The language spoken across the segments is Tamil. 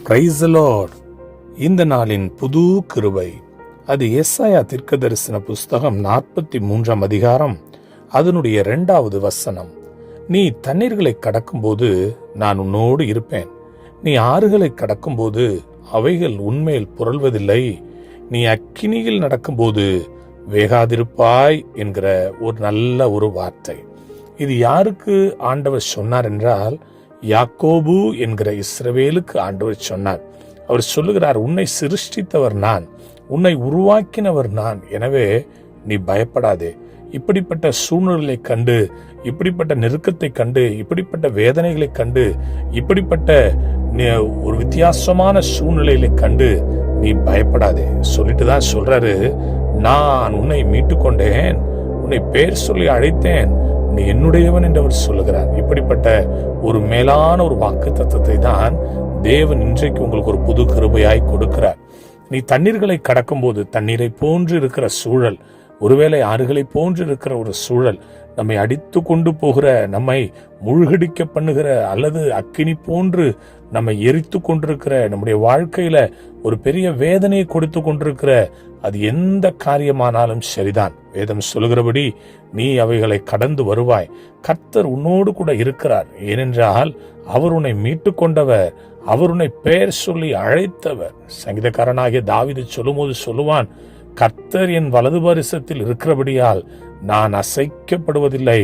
Praise the Lord. இந்த நாளின் புது கிருபை அது எஸ்ஐயா தீர்க்கதரிசன புஸ்தகம் 43 அதிகாரம் அதனுடைய 2வது வசனம். நீ தண்ணீர்களை கடக்கும்போது நான் உன்னோடு இருப்பேன், நீ ஆறுகளை கடக்கும்போது அவைகள் உன்மேல் புரள்வதில்லை, நீ அக்கினியில் நடக்கும்போது வேகாதிருப்பாய் என்கிற ஒரு நல்ல ஒரு வார்த்தை. இது யாருக்கு ஆண்டவர் சொன்னார் என்றால், யாக்கோபு என்கிற இஸ்ரவேலுக்கு ஆண்டவர் சொன்னார். அவர் சொல்லுகிறார், உன்னை சிருஷ்டித்தவர் நான், உன்னை உருவாக்கினவர் நான், எனவே நீ பயப்படாதே. இப்படிப்பட்ட சூழ்நிலை கண்டு, இப்படிப்பட்ட நெருக்கத்தை கண்டு, இப்படிப்பட்ட வேதனைகளை கண்டு, இப்படிப்பட்ட ஒரு வித்தியாசமான சூழ்நிலைகளை கண்டு நீ பயப்படாதே. சொல்லிட்டு தான் சொல்றாரு, நான் உன்னை மீட்டு கொண்டேன், உன்னை பேர் சொல்லி அழைத்தேன், நீ என்னுடையவன் என்று அவர் சொல்லுகிறார். இப்படிப்பட்ட ஒரு மேலான ஒரு வாக்கு தத்தத்தை தான் தேவன் இன்றைக்கு உங்களுக்கு ஒரு புது கிருபையாய் கொடுக்கிறார். நீ தண்ணீர்களை கடக்கும் போது, தண்ணீரை போன்று இருக்கிற சூழல், ஒருவேளை ஆறுகளை போன்று இருக்கிற ஒரு சூழல், நம்மை அடித்து கொண்டு போகிற, நம்மை மூழ்கடிக்க பண்ணுகிற, அல்லது அக்கினி போன்று நம்மை எரித்து கொண்டிருக்கிற, நம்முடைய வாழ்க்கையில ஒரு பெரிய வேதனையை கொடுத்து கொண்டிருக்கிற அது எந்த காரியமானாலும் சரிதான். வேதம் சொல்லுகிறபடி நீ அவைகளை கடந்து வருவாய். கர்த்தர் உன்னோடு கூட இருக்கிறார். ஏனென்றால் அவர் உன்னை மீட்டு கொண்டவர், அவர் உன்னை பெயர் சொல்லி அழைத்தவர். சங்கீதக்காரனாகிய தாவீது சொல்லும்போது சொல்லுவான், கர்த்தர் என் வலது பரிசத்தில் இருக்கிறபடியால் நான் அசைக்கப்படுவதில்லை.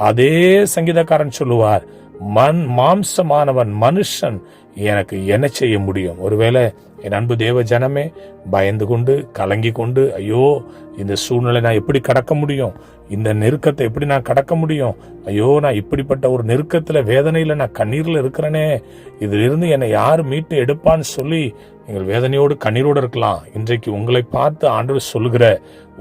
அதே சங்கீதக்காரன் சொல்லுவார், மாம்சமானவன் மனுஷன் எனக்கு என்ன செய்ய முடியும்? ஒருவேளை என் அன்பு தேவ ஜனமே பயந்து கொண்டு கலங்கி கொண்டு, ஐயோ இந்த சூழ்நிலை நான் எப்படி கடக்க முடியும், இந்த நெருக்கத்தை எப்படி நான் கடக்க முடியும், ஐயோ நான் இப்படிப்பட்ட ஒரு நெருக்கத்துல வேதனையில நான் கண்ணீர்ல இருக்கிறேனே, இதிலிருந்து என்னை யார் மீட்டு எடுப்பான்னு சொல்லி நீங்கள் வேதனையோடு கண்ணீரோடு இருக்கலாம். இன்றைக்கு உங்களை பார்த்து ஆண்டவர் சொல்லுகிற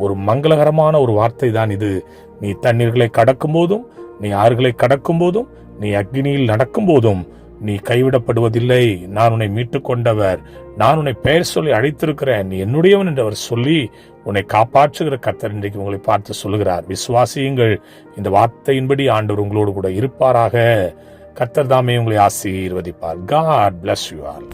ஒரு மங்களகரமான ஒரு வார்த்தை தான் இது. நீ தண்ணீர்களை கடக்கும் போதும், நீ ஆறுகளை கடக்கும் போதும், நீ அக்னியில் நடக்கும் போதும் நீ கைவிடப்படுவதில்லை. நான் உன்னை மீட்டு கொண்டவர், நான் உன்னை பெயர் சொல்லி அழைத்திருக்கிறேன், நீ என்னுடையவன் என்று அவர் சொல்லி உன்னை காப்பாற்றுகிற கர்த்தர் இன்றைக்கு உங்களை பார்த்து சொல்லுகிறார். விசுவாசியுங்கள், இந்த வார்த்தையின்படி ஆண்டவர் உங்களோடு கூட இருப்பாராக. கர்த்தர் தாமே உங்களை ஆசீர்வதிப்பார். God bless you all.